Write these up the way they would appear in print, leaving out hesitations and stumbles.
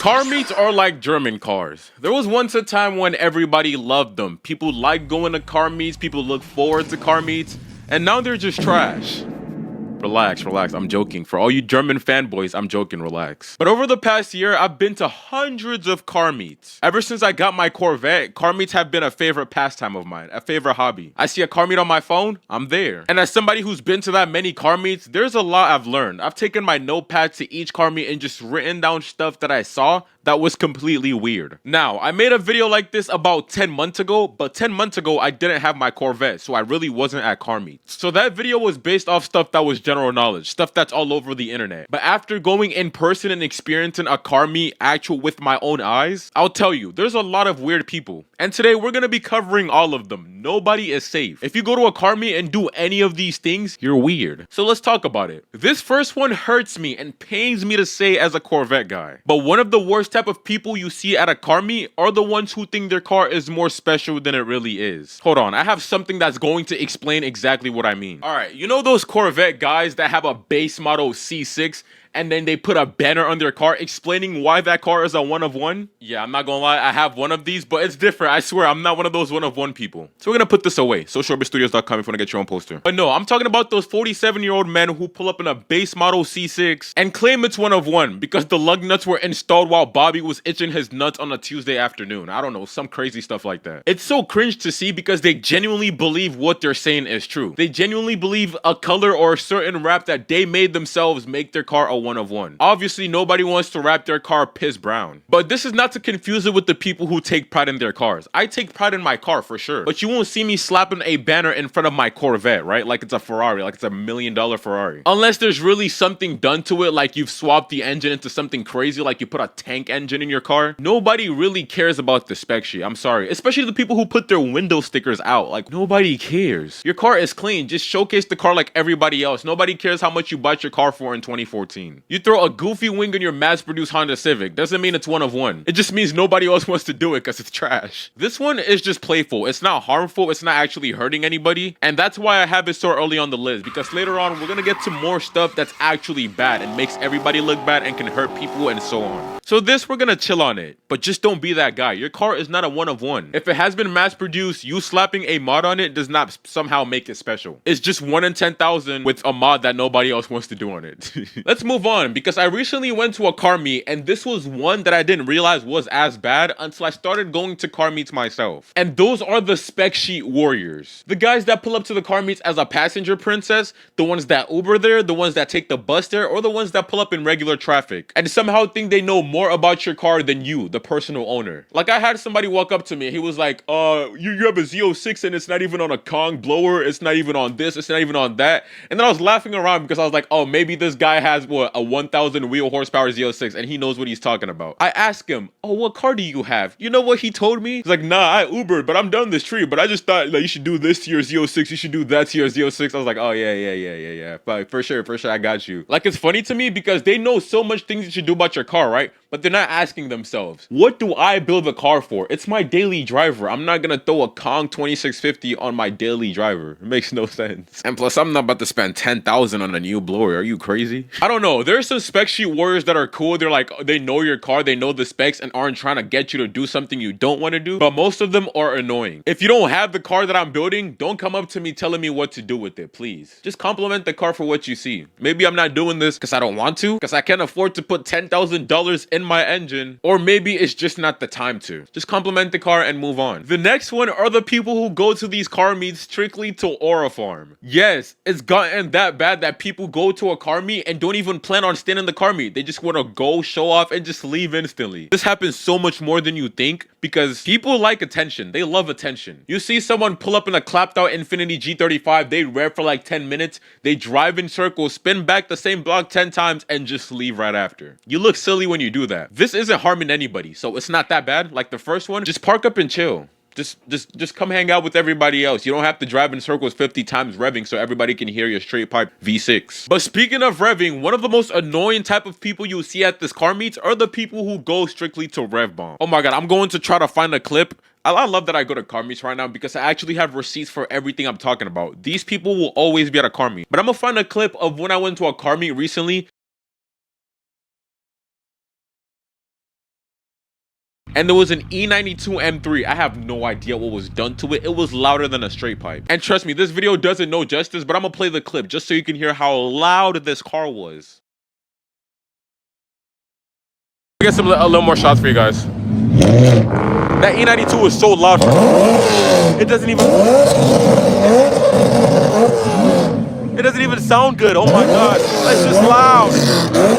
Car meets are like German cars. There was once a time when everybody loved them. People liked going to car meets, people look forward to car meets, and now they're just trash. Relax, relax, I'm joking. For all you German fanboys, I'm joking, relax. But over the past year, I've been to hundreds of car meets. Ever since I got my Corvette, car meets have been a favorite pastime of mine, a favorite hobby. I see a car meet on my phone, I'm there. And as somebody who's been to that many car meets, there's a lot I've learned. I've taken my notepad to each car meet and just written down stuff that I saw that was completely weird. Now, I made a video like this about 10 months ago, but 10 months ago, I didn't have my Corvette, so I really wasn't at car meets. So that video was based off stuff that was general knowledge, stuff that's all over the internet. But after going in person and experiencing a car meet actual with my own eyes, I'll tell you, there's a lot of weird people. And today, we're gonna be covering all of them. Nobody is safe. If you go to a car meet and do any of these things, you're weird. So let's talk about it. This first one hurts me and pains me to say as a Corvette guy. But one of the worst type of people you see at a car meet are the ones who think their car is more special than it really is. Hold on, I have something that's going to explain exactly what I mean. Alright, you know those Corvette guys that have a base model C6 and then they put a banner on their car explaining why that car is a one of one? Yeah, I'm not gonna lie, I have one of these, but it's different. I swear, I'm not one of those one of one people. So we're gonna put this away. socialorbitstudios.com if you wanna get your own poster. But no, I'm talking about those 47-year-old men who pull up in a base model C6 and claim it's one of one because the lug nuts were installed while Bobby was itching his nuts on a Tuesday afternoon. I don't know, some crazy stuff like that. It's so cringe to see because they genuinely believe what they're saying is true. They genuinely believe a color or a certain wrap that they made themselves make their car a one of one. Obviously, nobody wants to wrap their car piss brown. But this is not to confuse it with the people who take pride in their cars. I take pride in my car for sure. But you won't see me slapping a banner in front of my Corvette, right? Like it's a Ferrari, like it's $1 million Ferrari. Unless there's really something done to it, like you've swapped the engine into something crazy, like you put a tank engine in your car. Nobody really cares about the spec sheet, I'm sorry. Especially the people who put their window stickers out. Like, nobody cares. Your car is clean. Just showcase the car like everybody else. Nobody cares how much you bought your car for in 2014. You throw a goofy wing on your mass-produced Honda Civic. Doesn't mean it's one of one. It just means nobody else wants to do it because it's trash. This one is just playful. It's not harmful. It's not actually hurting anybody. And that's why I have it so early on the list, because later on, we're gonna get to more stuff that's actually bad and makes everybody look bad and can hurt people and so on. So this, we're gonna chill on it. But just don't be that guy. Your car is not a one of one. If it has been mass-produced, you slapping a mod on it does not somehow make it special. It's just 1 in 10,000 with a mod that nobody else wants to do on it. Let's move on, because I recently went to a car meet and this was one that I didn't realize was as bad until I started going to car meets myself. And those are the spec sheet warriors. The guys that pull up to the car meets as a passenger princess, the ones that Uber there, the ones that take the bus there, or the ones that pull up in regular traffic and somehow think they know more about your car than you, the personal owner. Like, I had somebody walk up to me, he was like, you have a Z06 and it's not even on a Kong blower, it's not even on this, it's not even on that. And then I was laughing around because I was like, oh, maybe this guy has what, a 1,000 wheel horsepower Z06 and he knows what he's talking about. I asked him, oh, what car do you have? You know what he told me? He's like, nah, I Ubered, but I'm done this trip, but I just thought like you should do this to your Z06, you should do that to your Z06. I was like, oh yeah. But for sure, I got you. Like, it's funny to me because they know so much things you should do about your car, right? But they're not asking themselves, what do I build a car for? It's my daily driver. I'm not gonna throw a Kong 2650 on my daily driver. It makes no sense. And plus, I'm not about to spend 10,000 on a new blower. Are you crazy? I don't know. There's some spec sheet warriors that are cool. They're like, they know your car, they know the specs and aren't trying to get you to do something you don't want to do. But most of them are annoying. If you don't have the car that I'm building, don't come up to me telling me what to do with it, please. Just compliment the car for what you see. Maybe I'm not doing this because I don't want to, because I can't afford to put $10,000 in my engine, or maybe it's just not the time to. Just compliment the car and move on. The next one are the people who go to these car meets strictly to aura farm. Yes, it's gotten that bad that people go to a car meet and don't even plan on staying in the car meet. They just want to go, show off, and just leave instantly. This happens so much more than you think because people like attention. They love attention. You see someone pull up in a clapped out Infiniti G35, they rev for like 10 minutes, they drive in circles, spin back the same block 10 times, and just leave right after. You look silly when you do that. This isn't harming anybody, so it's not that bad. Like the first one, just park up and chill. Just come hang out with everybody else. You don't have to drive in circles 50 times revving so everybody can hear your straight pipe V6. But speaking of revving, one of the most annoying type of people you'll see at this car meets are the people who go strictly to rev bomb. Oh my god, I'm going to try to find a clip. I love that I go to car meets right now because I actually have receipts for everything I'm talking about. These people will always be at a car meet. But I'm gonna find a clip of when I went to a car meet recently And there was an E92 M3. I have no idea what was done to it. It was louder than a straight pipe. And trust me, this video doesn't know justice, but I'm gonna play the clip just so you can hear how loud this car was. I get a little more shots for you guys. That E92 is so loud. It doesn't even sound good. Oh my god. That's just loud.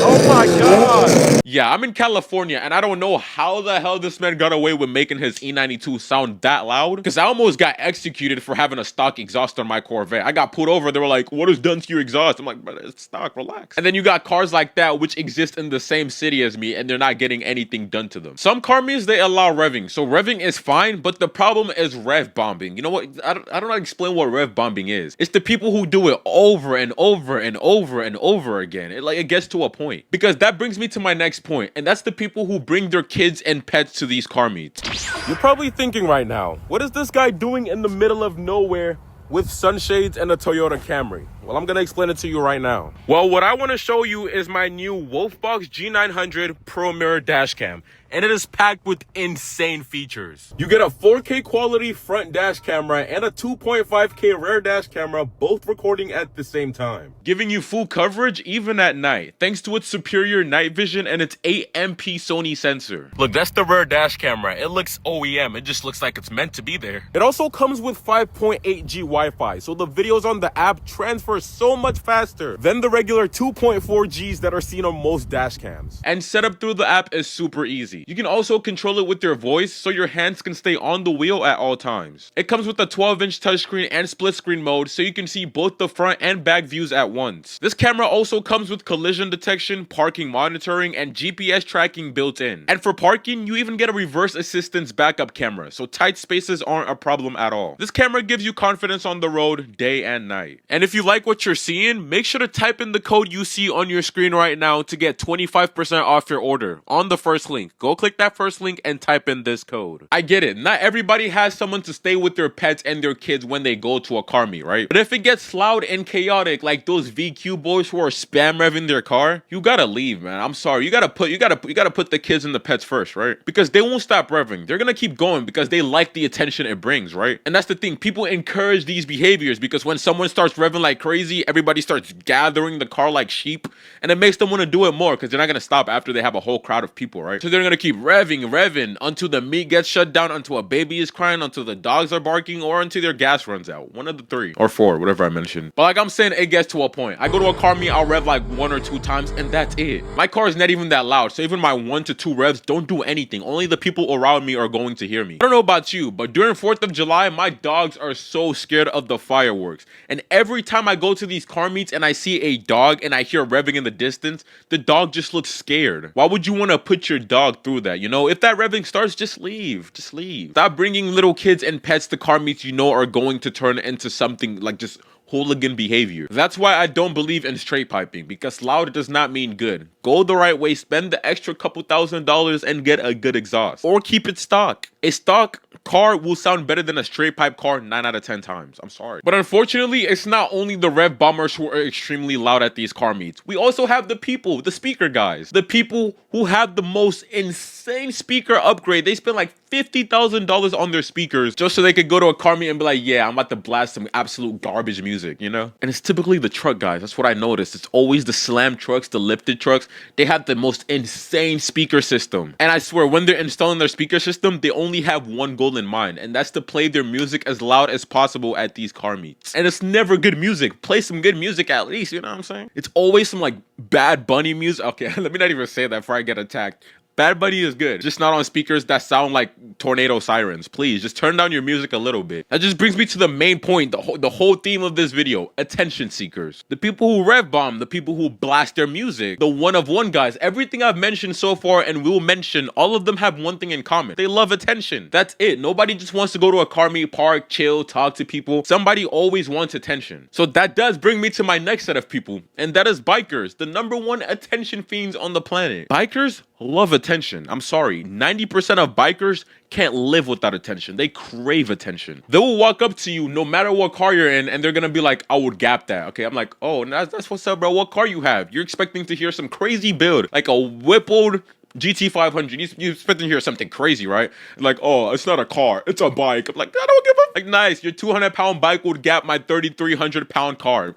Oh my god. Yeah, I'm in California and I don't know how the hell this man got away with making his E92 sound that loud, because I almost got executed for having a stock exhaust on my Corvette. I got pulled over. They were like, what is done to your exhaust? I'm like, but it's stock, relax. And then you got cars like that which exist in the same city as me and they're not getting anything done to them. Some car meets, they allow revving. So revving is fine, but the problem is rev bombing. You know what? I don't know how to explain what rev bombing is. It's the people who do it over and over and over and over again. It gets to a point. Because that brings me to my next point, and that's the people who bring their kids and pets to these car meets. You're probably thinking right now, what is this guy doing in the middle of nowhere with sunshades and a Toyota Camry? Well, I'm gonna explain it to you right now. Well, what I want to show you is my new Wolfbox G900 Pro Mirror dash cam, and it is packed with insane features. You get a 4K quality front dash camera and a 2.5K rear dash camera, both recording at the same time, giving you full coverage even at night, thanks to its superior night vision and its 8MP Sony sensor. Look, that's the rear dash camera. It looks OEM. It just looks like it's meant to be there. It also comes with 5.8G Wi-Fi, so the videos on the app transfer so much faster than the regular 2.4Gs that are seen on most dash cams. And setup through the app is super easy. You can also control it with your voice, so your hands can stay on the wheel at all times. It comes with a 12-inch touchscreen and split screen mode, so you can see both the front and back views at once. This camera also comes with collision detection, parking monitoring, and GPS tracking built in. And for parking, you even get a reverse assistance backup camera, so tight spaces aren't a problem at all. This camera gives you confidence on the road day and night. And if you like what you're seeing, make sure to type in the code you see on your screen right now to get 25% off your order on the first link. Go click that first link and type in this code. I get it, not everybody has someone to stay with their pets and their kids when they go to a car meet, right? But if it gets loud and chaotic like those VQ boys who are spam revving their car, you gotta leave, man. I'm sorry. You gotta put the kids and the pets first, right? Because they won't stop revving. They're gonna keep going because they like the attention it brings, right? And that's the thing. People encourage these behaviors because when someone starts revving like crazy, everybody starts gathering the car like sheep, and it makes them want to do it more because they're not gonna stop after they have a whole crowd of people, right? So they're gonna keep revving until the meat gets shut down, until a baby is crying, until the dogs are barking, or until their gas runs out. One of the three or four, whatever I mentioned. But like I'm saying, it gets to a point. I go to a car meet, I'll rev like 1 or 2 times, and that's it. My car is not even that loud, so even my 1 to 2 revs don't do anything. Only the people around me are going to hear me. I don't know about you, but during 4th of July, my dogs are so scared of the fireworks. And every time I go to these car meets and I see a dog and I hear revving in the distance, the dog just looks scared. Why would you want to put your dog through that? You know, if that revving starts, just leave. Just leave. Stop bringing little kids and pets to car meets you know are going to turn into something like just hooligan behavior. That's why I don't believe in straight piping, because loud does not mean good. Go the right way, spend the extra couple $1,000s and get a good exhaust. Or keep it stock. A stock car will sound better than a straight pipe car 9 out of 10 times. I'm sorry. But unfortunately, it's not only the rev bombers who are extremely loud at these car meets. We also have the people, the speaker guys. The people who have the most insane speaker upgrade. They spend like $50,000 on their speakers just so they could go to a car meet and be like, yeah, I'm about to blast some absolute garbage music, you know? And it's typically the truck guys. That's what I noticed. It's always the slam trucks, the lifted trucks. They have the most insane speaker system. And I swear, when they're installing their speaker system, they only have one goal in mind, and that's to play their music as loud as possible at these car meets. And it's never good music. Play some good music at least, you know what I'm saying? It's always some like Bad Bunny music. Okay, let me not even say that before I get attacked. Bad Bunny is good, just not on speakers that sound like tornado sirens. Please, just turn down your music a little bit. That just brings me to the main point, the whole theme of this video, attention seekers. The people who rev bomb, the people who blast their music, the one-of-one guys. Everything I've mentioned so far and will mention, all of them have one thing in common. They love attention. That's it. Nobody just wants to go to a car meet, park, chill, talk to people. Somebody always wants attention. So that does bring me to my next set of people, and that is bikers, the #1 attention fiends on the planet. Bikers love attention. I'm sorry, 90% of bikers can't live without attention. They crave attention. They will walk up to you no matter what car you're in, and they're gonna be like, I would gap that. Okay, I'm like, oh, that's what's up, bro. What car you have? You're expecting to hear some crazy build, like a whippled GT 500. You expect to hear something crazy, right? Like, oh, it's not a car, it's a bike. I'm like, I don't give a like. Nice, your 200-pound bike would gap my 3,300-pound car.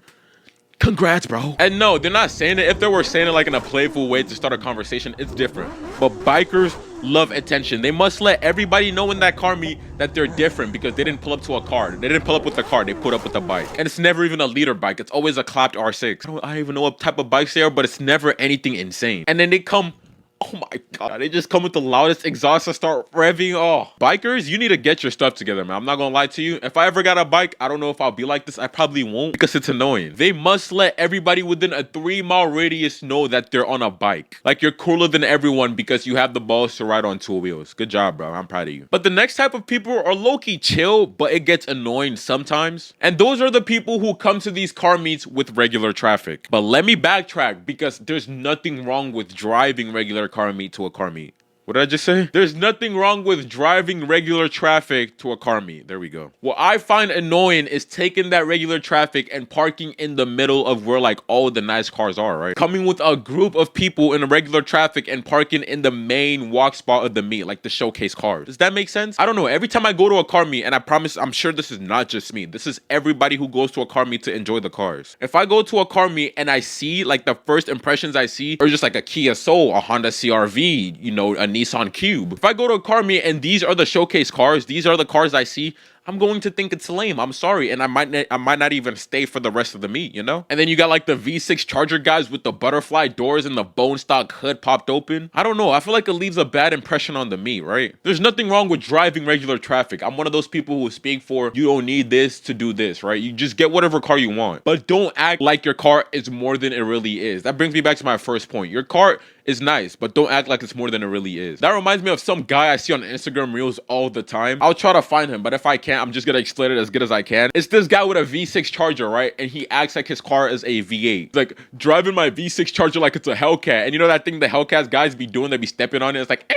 Congrats, bro. And no, they're not saying it. If they were saying it like in a playful way to start a conversation, it's different. But bikers love attention. They must let everybody know in that car meet that they're different because they didn't pull up to a car. They didn't pull up with the car. They put up with a bike. And it's never even a leader bike. It's always a clapped R6. I don't even know what type of bikes they are, but it's never anything insane. And then they come, oh my god, they just come with the loudest exhaust to start revving. Oh, bikers, you need to get your stuff together, man. I'm not gonna lie to you. If I ever got a bike, I don't know if I'll be like this. I probably won't because it's annoying. They must let everybody within a 3-mile radius know that they're on a bike. Like you're cooler than everyone because you have the balls to ride on 2 wheels. Good job, bro. I'm proud of you. But the next type of people are low-key chill, but it gets annoying sometimes. And those are the people who come to these car meets with regular traffic. But let me backtrack because there's nothing wrong with driving regular car meet to a car meet. What did I just say? There's nothing wrong with driving regular traffic to a car meet. There we go. What I find annoying is taking that regular traffic and parking in the middle of where like all the nice cars are, right? Coming with a group of people in a regular traffic and parking in the main walk spot of the meet, like the showcase cars. Does that make sense? I don't know. Every time I go to a car meet, and I promise, I'm sure this is not just me. This is everybody who goes to a car meet to enjoy the cars. If I go to a car meet and I see like the first impressions I see are just like a Kia Soul, a Honda CR-V, you know, a Nissan Cube. If I go to a car meet and these are the showcase cars, these are the cars I see, I'm going to think it's lame. I'm sorry, and I might not even stay for the rest of the meet, you know? And then you got like the V6 Charger guys with the butterfly doors and the bone stock hood popped open. I don't know. I feel like it leaves a bad impression on the meet, right? There's nothing wrong with driving regular traffic. I'm one of those people who speak for you don't need this to do this, right? You just get whatever car you want, but don't act like your car is more than it really is. That brings me back to my first point. Your car is nice, but don't act like it's more than it really is. That reminds me of some guy I see on Instagram Reels all the time. I'll try to find him, but if I can't, I'm just gonna explain it as good as I can. It's this guy with a V6 Charger, right? And he acts like his car is a V8. Like, driving my V6 Charger like it's a Hellcat. And you know that thing the Hellcats guys be doing? They be stepping on it. It's like,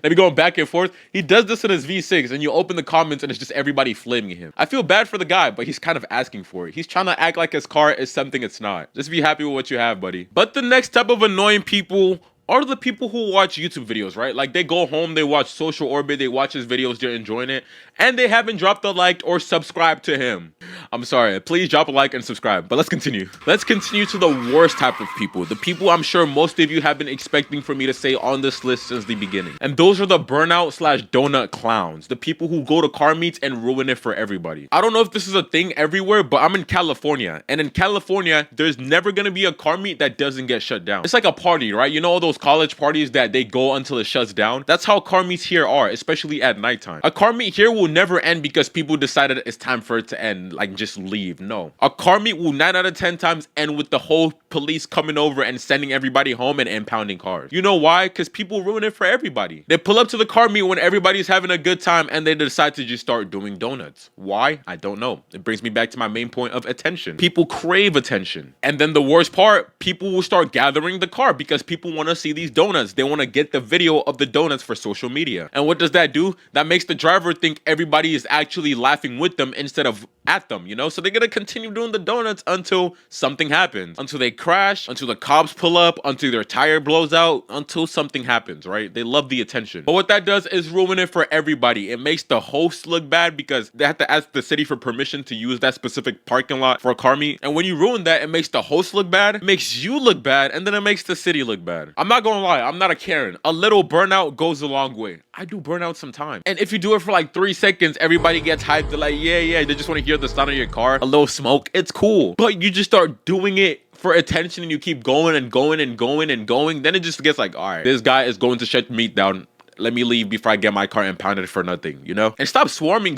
they be going back and forth. He does this in his V6, and you open the comments, and it's just everybody flaming him. I feel bad for the guy, but he's kind of asking for it. He's trying to act like his car is something it's not. Just be happy with what you have, buddy. But the next type of annoying people are the people who watch YouTube videos, right? Like, they go home, they watch Social Orbit, they watch his videos, they're enjoying it, and they haven't dropped a like or subscribed to him. I'm sorry, please drop a like and subscribe, but let's continue. Let's continue to the worst type of people, the people I'm sure most of you have been expecting for me to say on this list since the beginning. And those are the burnout slash donut clowns, the people who go to car meets and ruin it for everybody. I don't know if this is a thing everywhere, but I'm in California, and in California, there's never gonna be a car meet that doesn't get shut down. It's like a party, right? You know all those college parties that they go until it shuts down? That's how car meets here are, especially at nighttime. A car meet here will never end because people decided it's time for it to end, like just leave. No. A car meet will 9 out of 10 times end with the whole police coming over and sending everybody home and impounding cars. You know why? Because people ruin it for everybody. They pull up to the car meet when everybody's having a good time and they decide to just start doing donuts. Why? I don't know. It brings me back to my main point of attention. People crave attention. And then the worst part, people will start gathering the car because people want to see these donuts. They want to get the video of the donuts for social media. And what does that do? That makes the driver think everybody is actually laughing with them instead of at them, you know? So they're gonna continue doing the donuts until something happens, until they crash, until the cops pull up, until their tire blows out, until something happens, right? They love the attention. But what that does is ruin it for everybody. It makes the host look bad because they have to ask the city for permission to use that specific parking lot for a car meet. And when you ruin that, it makes the host look bad, it makes you look bad, and then it makes the city look bad. I'm not gonna lie, I'm not a Karen. A little burnout goes a long way. I do burnout sometimes. And if you do it for like 3 seconds, everybody gets hyped. They're like, yeah, they just want to hear the sound of your car, a little smoke. It's cool. But you just start doing it for attention and you keep going and going and going and going. Then it just gets like, all right, this guy is going to shut me down. Let me leave before I get my car impounded for nothing, you know? And stop swarming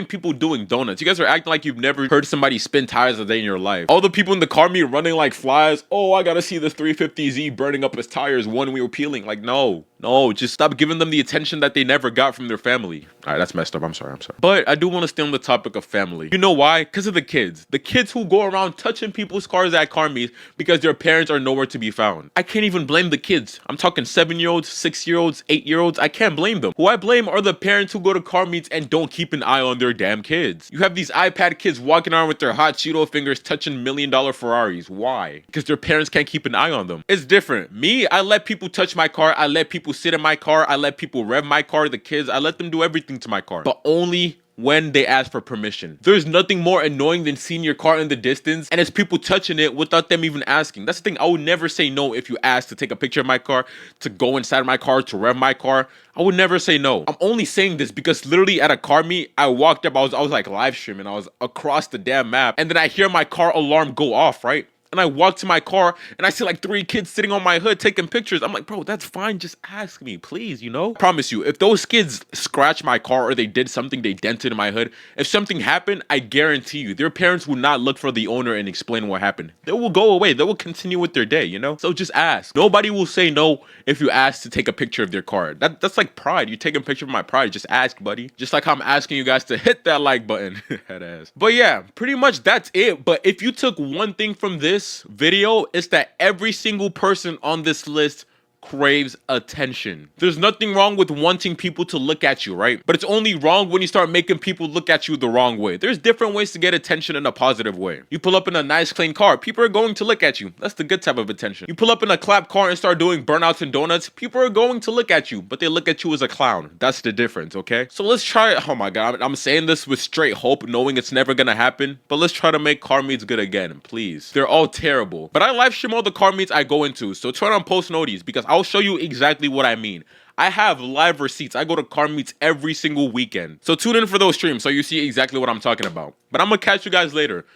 people doing donuts. You guys are acting like you've never heard somebody spin tires a day in your life. All the people in the car meet running like flies. Oh, I gotta see the 350Z burning up his tires one wheel peeling. Like, no, No, just stop giving them the attention that they never got from their family. All right, that's messed up. I'm sorry. But I do want to stay on the topic of family. You know why? Because of the kids. The kids who go around touching people's cars at car meets because their parents are nowhere to be found. I can't even blame the kids. I'm talking 7-year-olds, 6-year-olds, 8-year-olds. I can't blame them. Who I blame are the parents who go to car meets and don't keep an eye on their damn kids. You have these iPad kids walking around with their hot Cheeto fingers touching $1 million Ferraris. Why? Because their parents can't keep an eye on them. It's different. Me, I let people touch my car. I let people sit in my car. I let people rev my car. The kids, I let them do everything to my car. But only when they ask for permission. There's nothing more annoying than seeing your car in the distance and it's people touching it without them even asking. That's the thing. I would never say no if you ask to take a picture of my car, to go inside my car, to rev my car. I would never say no. I'm only saying this because literally at a car meet, I walked up, I was like live streaming. I was across the damn map and then I hear my car alarm go off, right? And I walk to my car and I see like 3 kids sitting on my hood taking pictures. I'm like, bro, that's fine. Just ask me, please, you know? I promise you, if those kids scratched my car or they did something, they dented my hood, if something happened, I guarantee you, their parents will not look for the owner and explain what happened. They will go away. They will continue with their day, you know? So just ask. Nobody will say no if you ask to take a picture of their car. That's like pride. You take a picture of my pride. Just ask, buddy. Just like how I'm asking you guys to hit that like button. Head ass. But yeah, pretty much that's it. But if you took one thing from this video, is that every single person on this list craves attention. There's nothing wrong with wanting people to look at you, right? But it's only wrong when you start making people look at you the wrong way. There's different ways to get attention in a positive way. You pull up in a nice clean car, people are going to look at you. That's the good type of attention. You pull up in a clap car and start doing burnouts and donuts, people are going to look at you, but they look at you as a clown. That's the difference, okay? So let's try it. Oh my god, I'm saying this with straight hope, knowing it's never gonna happen, but let's try to make car meets good again, please. They're all terrible, but I live stream all the car meets I go into, so turn on post notice because I'll show you exactly what I mean. I have live receipts. I go to car meets every single weekend. So tune in for those streams so you see exactly what I'm talking about. But I'm gonna catch you guys later.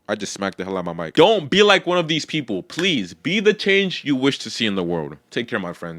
I just smacked the hell out of my mic. Don't be like one of these people. Please be the change you wish to see in the world. Take care, my friends.